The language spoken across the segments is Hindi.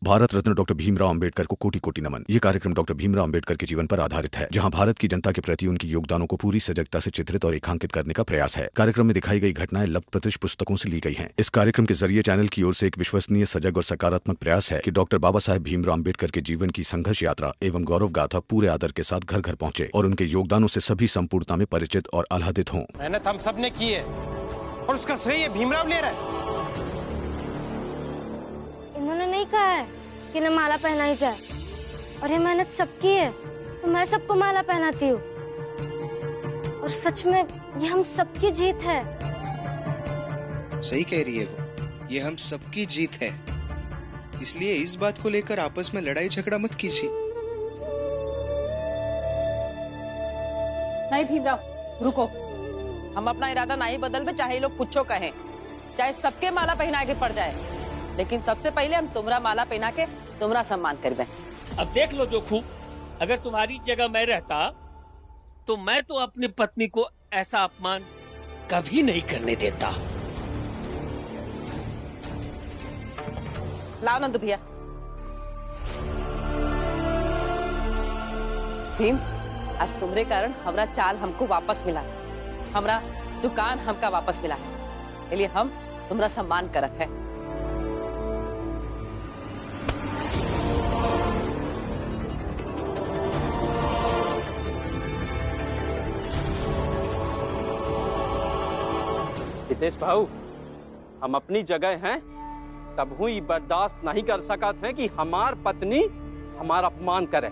भारत रत्न डॉक्टर भीमराव अंबेडकर को कोटि कोटि नमन। ये कार्यक्रम डॉक्टर भीमराव अंबेडकर के जीवन पर आधारित है, जहां भारत की जनता के प्रति उनके योगदानों को पूरी सजगता से चित्रित और रेखांकित करने का प्रयास है। कार्यक्रम में दिखाई गई घटनाएं लब्ध प्रतिष्ठ पुस्तकों से ली गई हैं। इस कार्यक्रम के जरिए चैनल की ओर से एक विश्वसनीय, सजग और सकारात्मक प्रयास है कि डॉक्टर बाबा साहेब भीमराव अंबेडकर के जीवन की संघर्ष यात्रा एवं गौरव गाथा पूरे आदर के साथ घर घर पहुंचे और उनके योगदानों से सभी संपूर्णता में परिचित और आह्लादित हों। मेहनत हम सब ने की है और उसका श्रेय भीमराव ले रहा है। इन्होंने नहीं कहा है कि न माला पहनाई जाए, और ये मेहनत सबकी है तो मैं सबको माला पहनाती हूँ। और सच में ये हम सबकी जीत है। सही कह रही है वो, ये हम सबकी जीत है। इसलिए इस बात को लेकर आपस में लड़ाई झगड़ा मत कीजिए। नहीं भीमराव, रुको। हम अपना इरादा नहीं बदल में, चाहे लोग कुछ कहें, चाहे सबके माला पहना के पड़ जाए, लेकिन सबसे पहले हम तुम्हारा माला पहना के तुम्हारा सम्मान करबे। अब देख लो जोखू, अगर तुम्हारी जगह मैं रहता तो मैं तो अपनी पत्नी को ऐसा अपमान कभी नहीं करने देता। लाओ नंदू भैया। भीम, आज तुम्हारे कारण हमारा चाल हमको वापस मिला, हमारा दुकान हमका वापस मिला है, इसलिए हम तुम्हारा सम्मान करत है। हितेश भाऊ, हम अपनी जगह हैं, तब हुई बर्दाश्त नहीं कर सकत हैं कि हमार पत्नी हमारा अपमान करे।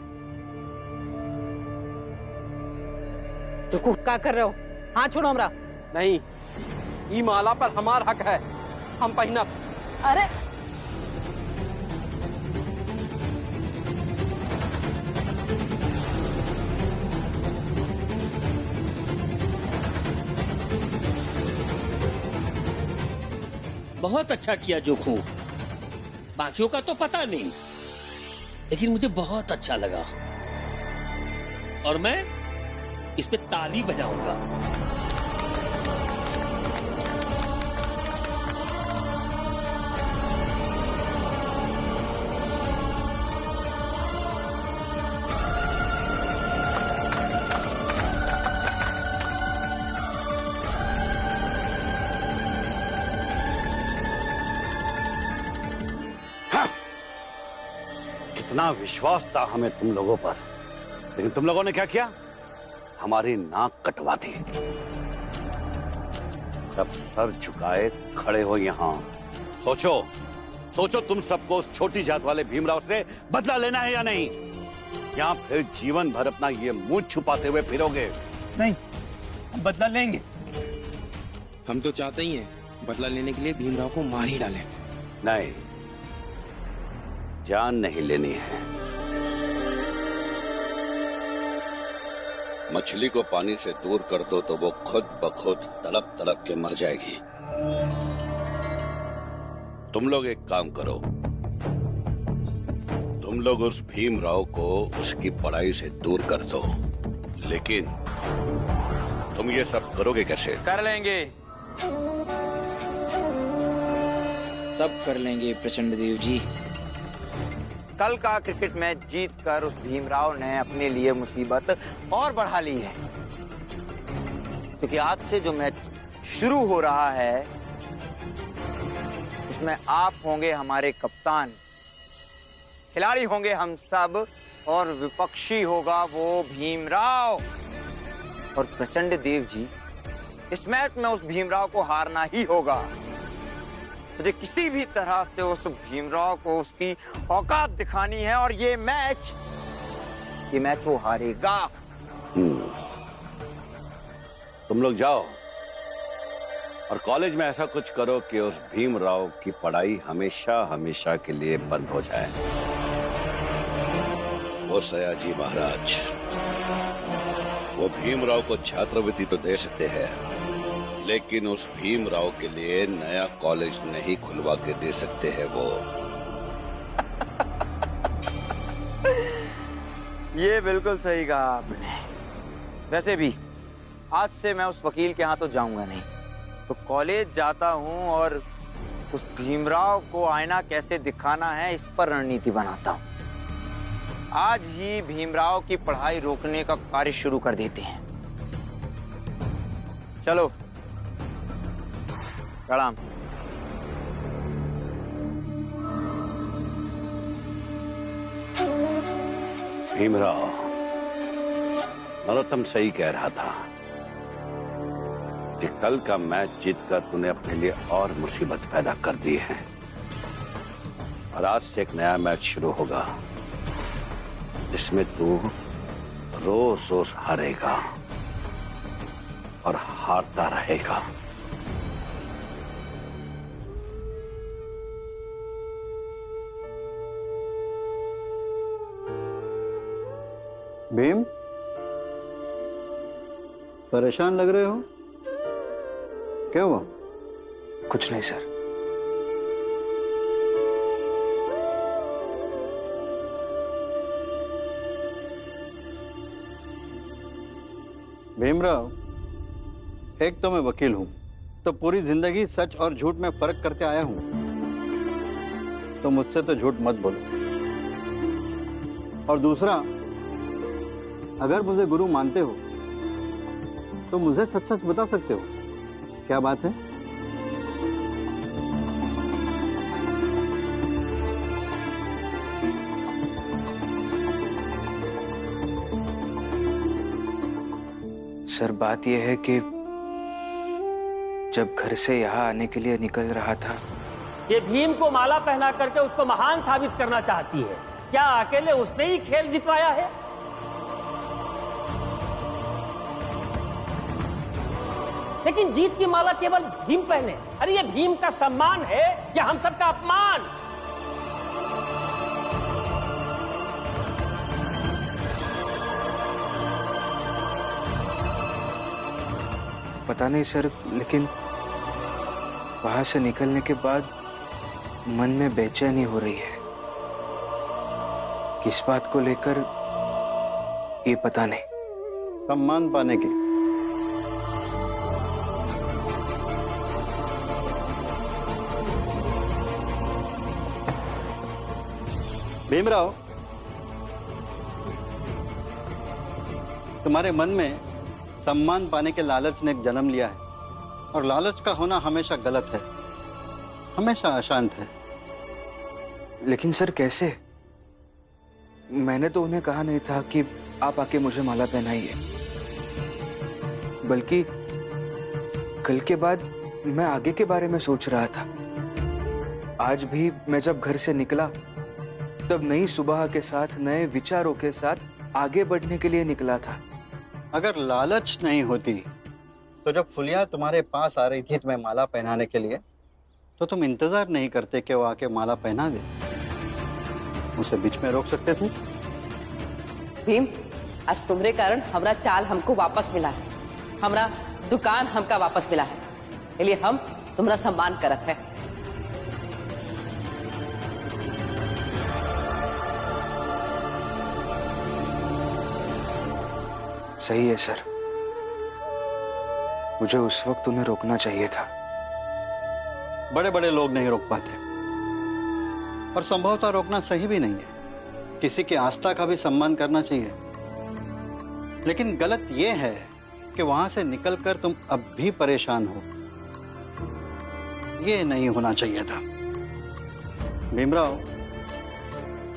रुको, क्या कर रहे हो? हाँ छोड़ो हमरा। नहीं, ई माला पर हमार हक है, हम पहनब। अरे बहुत अच्छा किया जोखू, बाकियों का तो पता नहीं, लेकिन मुझे बहुत अच्छा लगा और मैं इस पे ताली बजाऊंगा। इतना विश्वास था हमें तुम लोगों पर, लेकिन तुम लोगों ने क्या किया? हमारी नाक कटवा दी। जब सर झुकाए खड़े हो यहां, सोचो सोचो तुम सबको उस छोटी जात वाले भीमराव से बदला लेना है या नहीं, या फिर जीवन भर अपना ये मुंह छुपाते हुए फिरोगे? नहीं, हम बदला लेंगे। हम तो चाहते ही हैं बदला लेने के लिए भीमराव को मार ही डालें। नहीं, जान नहीं लेनी है। मछली को पानी से दूर कर दो तो वो खुद ब खुद तड़प तड़प के मर जाएगी। तुम लोग एक काम करो, तुम लोग उस भीमराव को उसकी पढ़ाई से दूर कर दो, लेकिन तुम ये सब करोगे कैसे? कर लेंगे, सब कर लेंगे प्रचंड देव जी। कल का क्रिकेट मैच जीतकर उस भीमराव ने अपने लिए मुसीबत और बढ़ा ली है, क्योंकि आज से जो मैच शुरू हो रहा है उसमें आप होंगे हमारे कप्तान, खिलाड़ी होंगे हम सब, और विपक्षी होगा वो भीमराव। और प्रचंड देव जी, इस मैच में उस भीमराव को हारना ही होगा। मुझे किसी भी तरह से उस भीमराव को उसकी औकात दिखानी है, और ये मैच वो हारेगा। तुम लोग जाओ और कॉलेज में ऐसा कुछ करो कि उस भीमराव की पढ़ाई हमेशा हमेशा के लिए बंद हो जाए। वो सयाजी महाराज, वो भीमराव को छात्रवृत्ति तो दे सकते हैं, लेकिन उस भीमराव के लिए नया कॉलेज नहीं खुलवा के दे सकते हैं वो। ये बिल्कुल सही कहा आपने। वैसे भी आज से मैं उस वकील के यहाँ तो जाऊंगा नहीं, तो कॉलेज जाता हूँ और उस भीमराव को आईना कैसे दिखाना है इस पर रणनीति बनाता हूं। आज ही भीमराव की पढ़ाई रोकने का कार्य शुरू कर देते हैं। चलो, प्रणाम। भीमराव, नरोत्तम सही कह रहा था कि कल का मैच जीतकर तूने अपने लिए और मुसीबत पैदा कर दी है। और आज से एक नया मैच शुरू होगा जिसमें तू रोज रोज हारेगा और हारता रहेगा। भीम, परेशान लग रहे हो? क्या हुआ? कुछ नहीं सर। भीमराव, एक तो मैं वकील हूं, तो पूरी जिंदगी सच और झूठ में फर्क करके आया हूं, तो मुझसे तो झूठ मत बोलो। और दूसरा, अगर मुझे गुरु मानते हो तो मुझे सच सच बता सकते हो, क्या बात है? सर, बात यह है कि जब घर से यहाँ आने के लिए निकल रहा था, ये भीम को माला पहना करके उसको महान साबित करना चाहती है। क्या अकेले उसने ही खेल जितवाया है? लेकिन जीत की माला केवल भीम पहने। अरे ये भीम का सम्मान है या हम सबका अपमान? पता नहीं सर, लेकिन वहां से निकलने के बाद मन में बेचैनी हो रही है। किस बात को लेकर ये पता नहीं। सम्मान पाने की। भीमराव, तुम्हारे मन में सम्मान पाने के लालच ने जन्म लिया है, और लालच का होना हमेशा गलत है, हमेशा अशांत है। लेकिन सर कैसे? मैंने तो उन्हें कहा नहीं था कि आप आके मुझे माला पहनाइए, बल्कि कल के बाद मैं आगे के बारे में सोच रहा था। आज भी मैं जब घर से निकला तब नई सुबह के साथ, नए विचारों के साथ आगे बढ़ने के लिए निकला था। अगर लालच नहीं होती तो जब फुलिया तुम्हारे पास आ रही थी तुम्हें माला पहनाने के लिए, तो तुम इंतजार नहीं करते कि वो आके माला पहना दे? उसे बीच में रोक सकते थे। भीम, आज तुम्हारे कारण हमारा चाल हमको वापस मिला है, हमारा दुकान हमका वापस मिला है, इसलिए हम तुम्हारा सम्मान करत है। सही है सर, मुझे उस वक्त उन्हें रोकना चाहिए था। बड़े बड़े लोग नहीं रोक पाते, और संभवतः रोकना सही भी नहीं है। किसी की आस्था का भी सम्मान करना चाहिए। लेकिन गलत यह है कि वहां से निकलकर तुम अब भी परेशान हो। ये नहीं होना चाहिए था। भीमराव,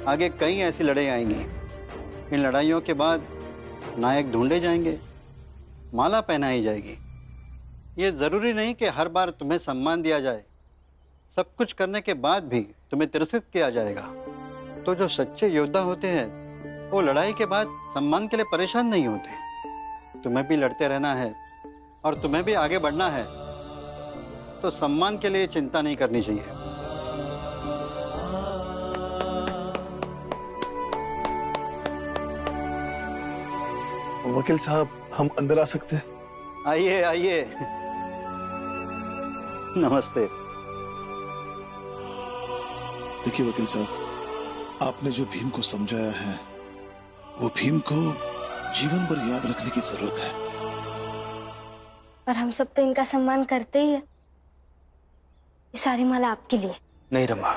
आगे कई ऐसी लड़ाई आएंगी। इन लड़ाइयों के बाद नायक ढूंढे जाएंगे, माला पहनाई जाएगी। ये जरूरी नहीं कि हर बार तुम्हें सम्मान दिया जाए। सब कुछ करने के बाद भी तुम्हें तिरस्कृत किया जाएगा। तो जो सच्चे योद्धा होते हैं वो लड़ाई के बाद सम्मान के लिए परेशान नहीं होते। तुम्हें भी लड़ते रहना है और तुम्हें भी आगे बढ़ना है, तो सम्मान के लिए चिंता नहीं करनी चाहिए। वकील साहब, हम अंदर आ सकते हैं? आइए आइए। नमस्ते। देखिए वकील साहब, आपने जो भीम को समझाया है वो भीम को जीवन भर याद रखने की जरूरत है। और हम सब तो इनका सम्मान करते ही है। ये सारी माला आपके लिए। नहीं रमा,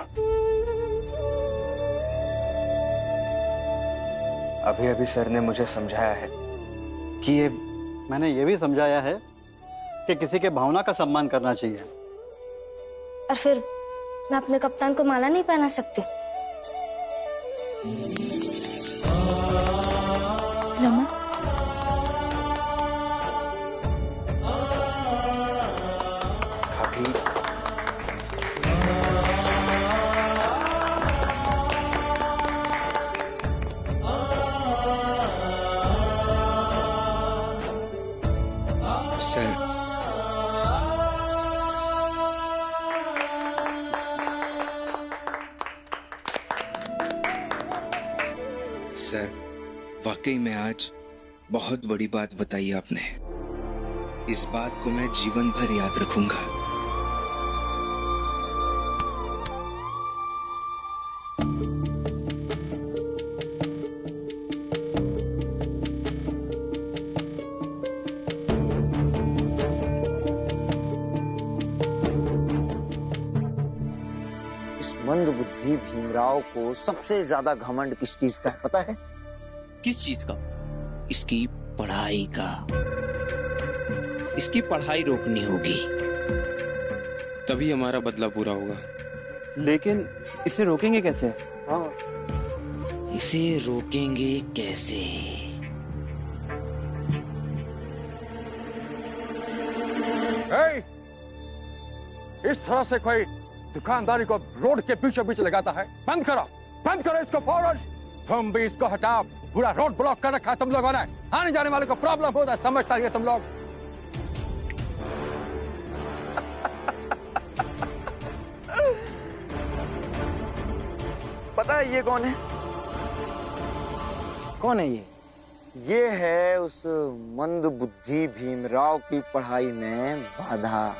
अभी अभी सर ने मुझे समझाया है कि ये मैंने ये भी समझाया है कि किसी के भावना का सम्मान करना चाहिए। और फिर मैं अपने कप्तान को माला नहीं पहना सकती? रमा, भाभी, सर, सर, वाकई में आज बहुत बड़ी बात बताई आपने। इस बात को मैं जीवन भर याद रखूंगा। मंद बुद्धि भीमराव को सबसे ज्यादा घमंड किस चीज का है पता है? किस चीज का? इसकी पढ़ाई का। इसकी पढ़ाई रोकनी होगी, तभी हमारा बदला पूरा होगा। लेकिन इसे रोकेंगे कैसे? इसे रोकेंगे कैसे? इस तरह से कोई दुकानदारी को रोड के बीचों बीच लगाता है? बंद करो इसको फौरन। तुम भी इसको हटाओ। पूरा रोड ब्लॉक कर रखा है तुम लोगों ने। आने जाने वाले को प्रॉब्लम होता है, समझता है तुम लोग। पता है ये कौन है? कौन है ये? ये है उस मंद बुद्धि भीमराव की पढ़ाई में बाधा।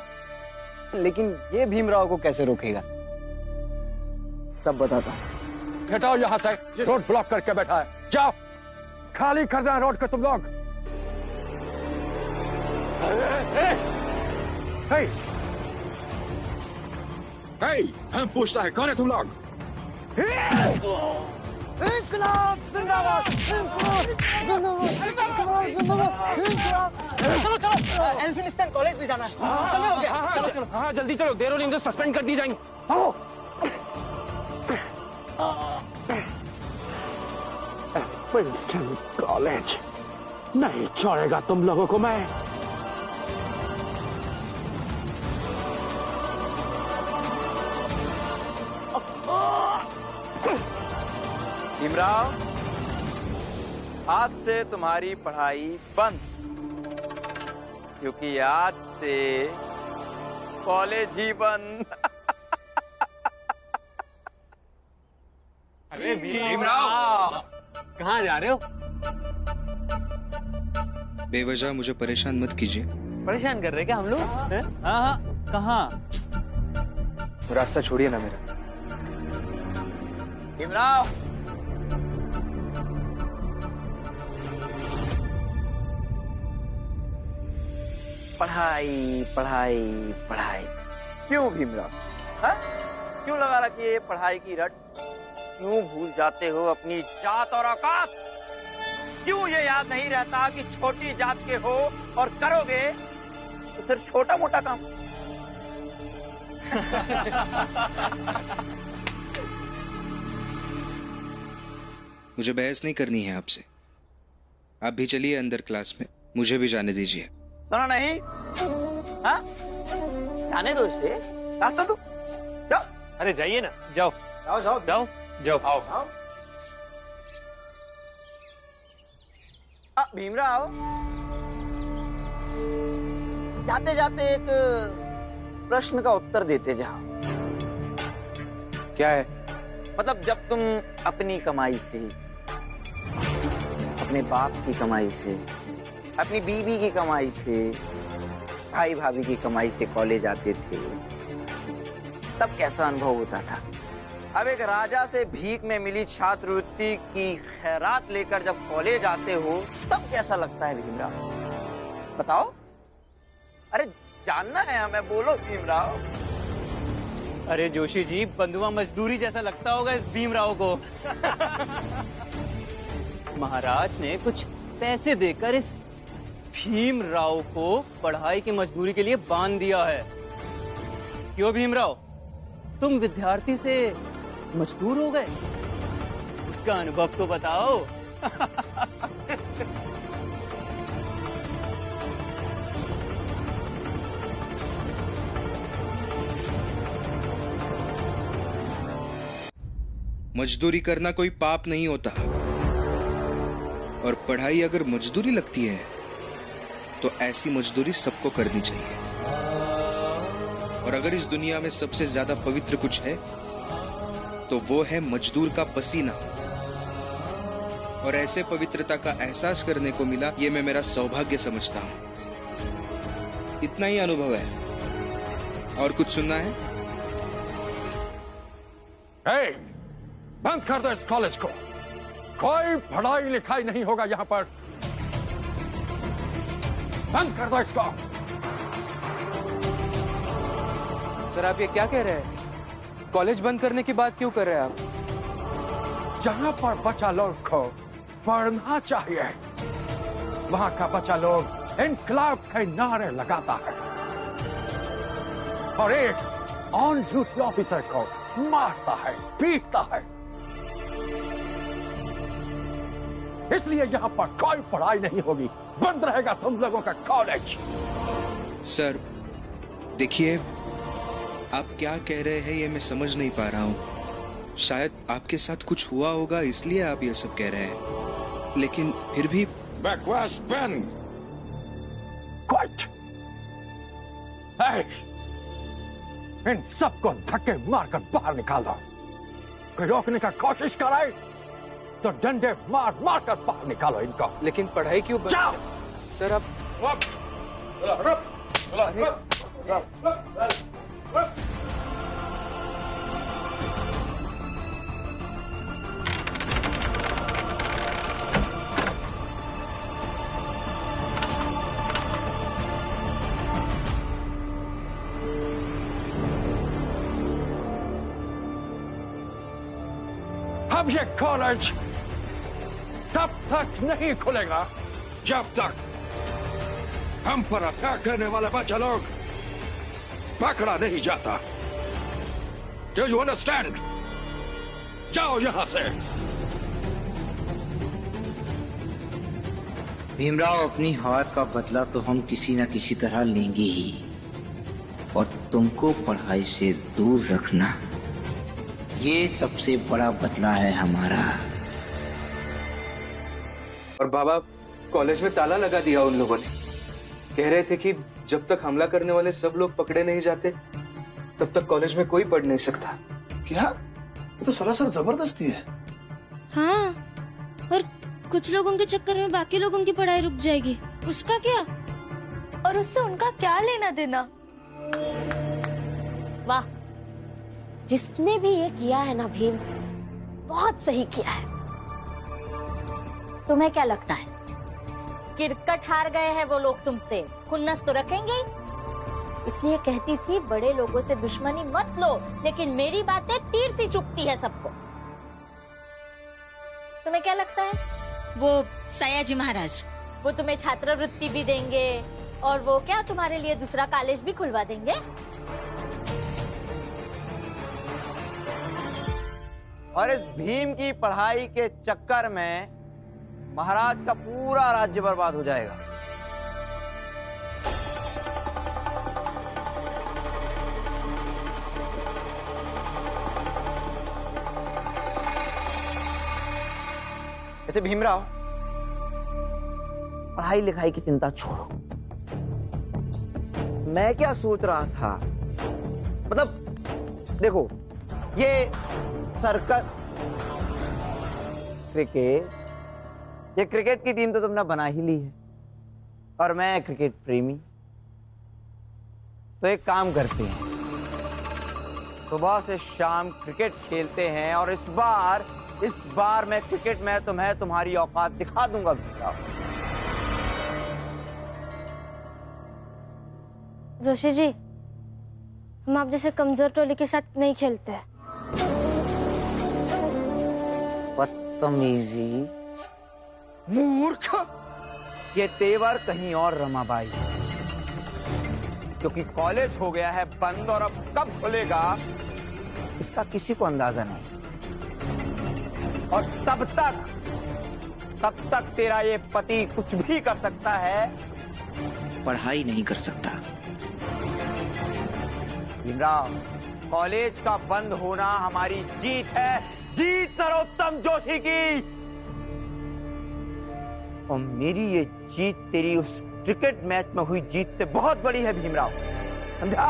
लेकिन ये भीमराव को कैसे रोकेगा? सब बताता हूं। हटाओ यहाँ से, रोड ब्लॉक करके बैठा है। जाओ, खाली कर देना रोड को तुम लोग। हम पूछता है कौन है तुम लोग? इंकलाब जिंदाबाद! चलो चलो, एल्फिनिस्टन कॉलेज भी जाना है। समय हो गया। चलो चलो, हाँ जल्दी चलो, देर होने तो सस्पेंड कर दी जाएंगी। आओ। एल्फिनिस्टन कॉलेज नहीं छोड़ेगा तुम लोगों को मैं। भीमराव, आज से तुम्हारी पढ़ाई बंद, क्योंकि आज से कॉलेज ही बंद। अरे भीमराव, कहाँ जा रहे हो? बेवजह मुझे परेशान मत कीजिए। परेशान कर रहे क्या हम लोग? हाँ, कहाँ? रास्ता छोड़िए ना मेरा। भीमराव, पढ़ाई पढ़ाई पढ़ाई। क्यों भीमराव? हाँ? क्यों लगा रखी है ये पढ़ाई की रट? क्यों भूल जाते हो अपनी जात और औकात? क्यों ये याद नहीं रहता कि छोटी जात के हो और करोगे तो सिर्फ छोटा मोटा काम? मुझे बहस नहीं करनी है आपसे। आप भी चलिए अंदर क्लास में, मुझे भी जाने दीजिए। सुना नहीं? हाँ? जाने दो इसे, रास्ता दो। जाओ। अरे जाइए ना, जाओ जाओ जाओ जाओ जाओ। आओ। भीमराव, जाते जाते एक प्रश्न का उत्तर देते जाओ। क्या है? मतलब जब तुम अपनी कमाई से, अपने बाप की कमाई से, अपनी बीवी की कमाई से, भाई भाभी की कमाई से कॉलेज आते थे, तब कैसा अनुभव होता था? अब एक राजा से भीख में मिली छात्रवृत्ति की खैरात लेकर जब कॉलेज आते हो, तब कैसा लगता है भीमराव? बताओ। अरे जानना है हमें, बोलो भीमराव। अरे जोशी जी, बंधुआ मजदूरी जैसा लगता होगा इस भीमराव को। महाराज ने कुछ पैसे देकर इस भीमराव को पढ़ाई की मजदूरी के लिए बांध दिया है। क्यों भीमराव, तुम विद्यार्थी से मजदूर हो गए? उसका अनुभव तो बताओ। मजदूरी करना कोई पाप नहीं होता, और पढ़ाई अगर मजदूरी लगती है तो ऐसी मजदूरी सबको करनी चाहिए। और अगर इस दुनिया में सबसे ज्यादा पवित्र कुछ है तो वो है मजदूर का पसीना। और ऐसे पवित्रता का एहसास करने को मिला, ये मैं मेरा सौभाग्य समझता हूं। इतना ही अनुभव है। और कुछ सुनना है? hey, बंद कर दो इस कॉलेज को। कोई पढ़ाई लिखाई नहीं होगा यहाँ पर। बंद कर दो इसको। सर आप ये क्या कह रहे हैं? कॉलेज बंद करने की बात क्यों कर रहे हैं आप? जहाँ पर बच्चा लोग को पढ़ना चाहिए, वहाँ का बच्चा लोग इनकलाब के नारे लगाता है और एक ऑन ड्यूटी ऑफिसर को मारता है, पीटता है। इसलिए यहाँ पर कोई पढ़ाई नहीं होगी, बंद रहेगा तुम लोगों का कॉलेज। सर देखिए, आप क्या कह रहे हैं ये मैं समझ नहीं पा रहा हूँ। शायद आपके साथ कुछ हुआ होगा इसलिए आप ये सब कह रहे हैं, लेकिन फिर भी बकवास बंद। क्वाइट। इन सबको धक्के मारकर बाहर निकाल दो। कोई रोकने का कोशिश करे तो डंडे मार मार कर बाहर निकालो इनको। लेकिन पढ़ाई क्यों बंद? जाओ। सर आप अब ये कॉलेज तब तक नहीं खुलेगा जब तक हम पर अटैक करने वाले बच्चा लोग पकड़ा नहीं जाता। Do you understand? जाओ यहां से। भीमराव, अपनी हार का बदला तो हम किसी न किसी तरह लेंगे ही, और तुमको पढ़ाई से दूर रखना ये सबसे बड़ा बदला है हमारा। और बाबा, कॉलेज में ताला लगा दिया उन लोगों ने। कह रहे थे कि जब तक हमला करने वाले सब लोग पकड़े नहीं जाते तब तक कॉलेज में कोई पढ़ नहीं सकता। क्या? ये तो सरासर जबरदस्ती है। हाँ, और कुछ लोगों के चक्कर में बाकी लोगों की पढ़ाई रुक जाएगी, उसका क्या? और उससे उनका क्या लेना देना? वाह, जिसने भी ये किया है ना भीम, बहुत सही किया है। तुम्हें क्या लगता है क्रिकेट हार गए हैं वो लोग तुमसे, खुन्नस तो रखेंगे? इसलिए कहती थी बड़े लोगों से दुश्मनी मत लो, लेकिन मेरी बातें तीर सी चुभती है सबको। तुम्हें क्या लगता है? वो सयाजी महाराज, वो तुम्हें छात्रवृत्ति भी देंगे और वो क्या तुम्हारे लिए दूसरा कॉलेज भी खुलवा देंगे? और इस भीम की पढ़ाई के चक्कर में महाराज का पूरा राज्य बर्बाद हो जाएगा। ऐसे भीमराव, पढ़ाई लिखाई की चिंता छोड़ो। मैं क्या सोच रहा था, मतलब देखो, ये सर्कस क्रिकेट, ये क्रिकेट की टीम तो तुमने बना ही ली है, और मैं क्रिकेट प्रेमी। तो एक काम करते हैं, सुबह से शाम क्रिकेट खेलते हैं, और इस बार मैं क्रिकेट में तुम्हें तुम्हारी औकात दिखा दूंगा। जोशी जी, हम आप जैसे कमजोर टोली के साथ नहीं खेलते हैं। बदतमीजी, मूर्ख। ये तेवर कहीं और रमाबाई, क्योंकि कॉलेज हो गया है बंद और अब कब खुलेगा इसका किसी को अंदाजा नहीं। और तब तक तेरा ये पति कुछ भी कर सकता है, पढ़ाई नहीं कर सकता। भीमराव, कॉलेज का बंद होना हमारी जीत है, जीत नरोत्तम जोशी की। और मेरी ये जीत तेरी उस क्रिकेट मैच में हुई जीत से बहुत बड़ी है भीमराव, समझा?